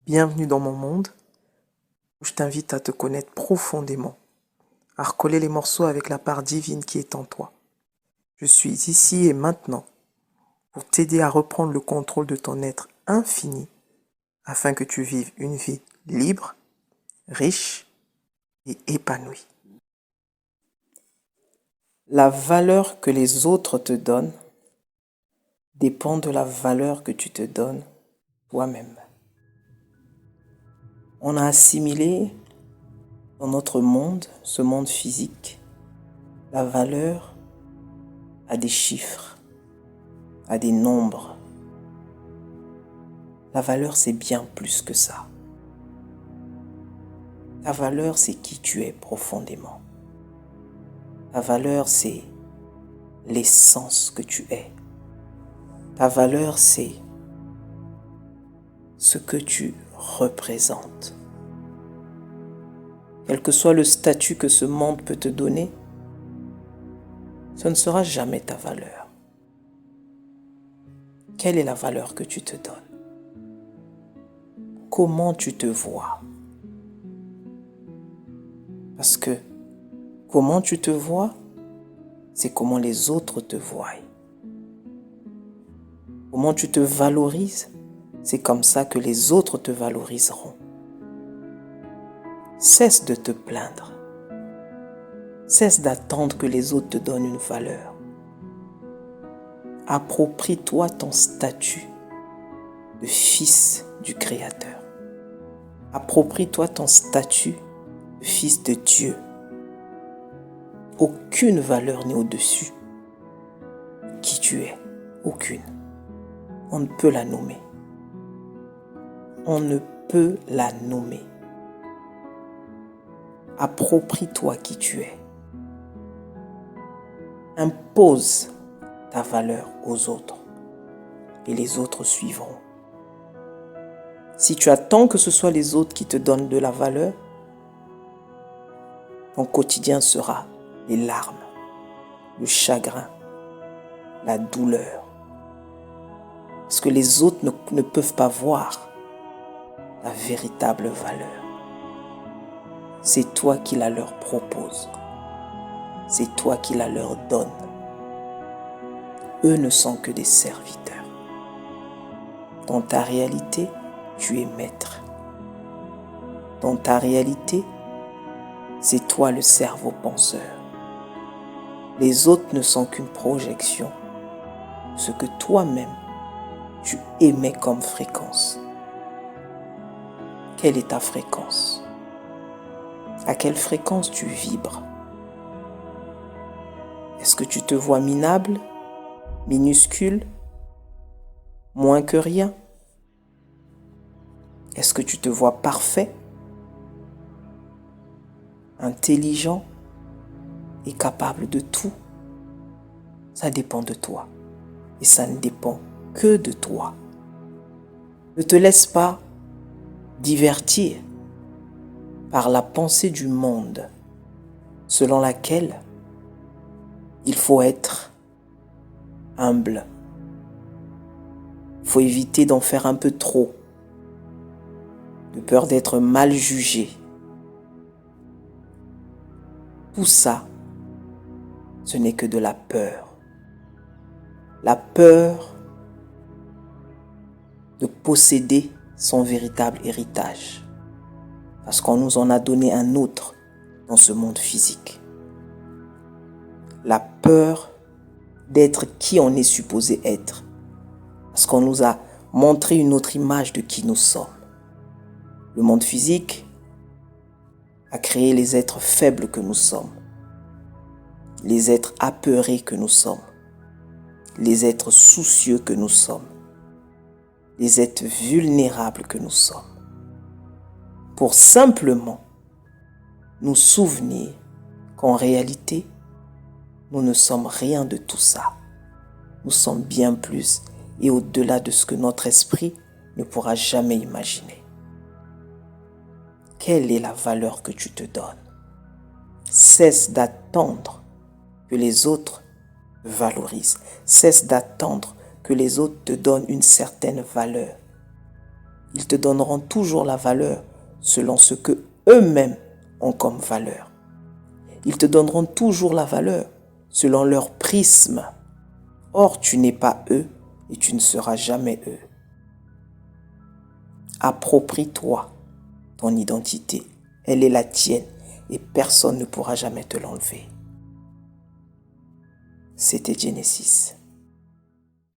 Bienvenue dans mon monde où je t'invite à te connaître profondément, à recoller les morceaux avec la part divine qui est en toi. Je suis ici et maintenant pour t'aider à reprendre le contrôle de ton être infini afin que tu vives une vie libre, riche et épanouie. La valeur que les autres te donnent dépend de la valeur que tu te donnes toi-même. On a assimilé dans notre monde, ce monde physique, la valeur à des chiffres, à des nombres. La valeur, c'est bien plus que ça. Ta valeur, c'est qui tu es profondément. Ta valeur, c'est l'essence que tu es. Ta valeur, c'est ce que tu représentes. Quel que soit le statut que ce monde peut te donner, ce ne sera jamais ta valeur. Quelle est la valeur que tu te donnes? Comment tu te vois? Parce que comment tu te vois, c'est comment les autres te voient. Comment tu te valorises, c'est comme ça que les autres te valoriseront. Cesse de te plaindre. Cesse d'attendre que les autres te donnent une valeur. Approprie-toi ton statut de fils du Créateur. Approprie-toi ton statut de fils de Dieu. Aucune valeur n'est au-dessus de qui tu es. Aucune. On ne peut la nommer. On ne peut la nommer. Approprie-toi qui tu es. Impose ta valeur aux autres et les autres suivront. Si tu attends que ce soit les autres qui te donnent de la valeur, ton quotidien sera les larmes, le chagrin, la douleur. Parce que les autres ne peuvent pas voir la véritable valeur. C'est toi qui la leur propose. C'est toi qui la leur donne. Eux ne sont que des serviteurs. Dans ta réalité, tu es maître. Dans ta réalité, c'est toi le cerveau penseur. Les autres ne sont qu'une projection de ce que toi-même tu émets comme fréquence. Quelle est ta fréquence? À quelle fréquence tu vibres? Est-ce que tu te vois minable, minuscule, moins que rien? Est-ce que tu te vois parfait, intelligent et capable de tout? Ça dépend de toi et ça ne dépend que de toi. Ne te laisse pas divertir par la pensée du monde selon laquelle il faut être humble. Il faut éviter d'en faire un peu trop, de peur d'être mal jugé. Tout ça, ce n'est que de la peur. La peur de posséder son véritable héritage. Parce qu'on nous en a donné un autre dans ce monde physique. La peur d'être qui on est supposé être. Parce qu'on nous a montré une autre image de qui nous sommes. Le monde physique a créé les êtres faibles que nous sommes. Les êtres apeurés que nous sommes. Les êtres soucieux que nous sommes. Les êtres vulnérables que nous sommes. Pour simplement nous souvenir qu'en réalité, nous ne sommes rien de tout ça. Nous sommes bien plus et au-delà de ce que notre esprit ne pourra jamais imaginer. Quelle est la valeur que tu te donnes? Cesse d'attendre que les autres te valorisent. Cesse d'attendre que les autres te donnent une certaine valeur. Ils te donneront toujours la valeur selon ce que eux-mêmes ont comme valeur. Ils te donneront toujours la valeur selon leur prisme. Or, tu n'es pas eux et tu ne seras jamais eux. Approprie-toi ton identité. Elle est la tienne et personne ne pourra jamais te l'enlever. C'était Genesis.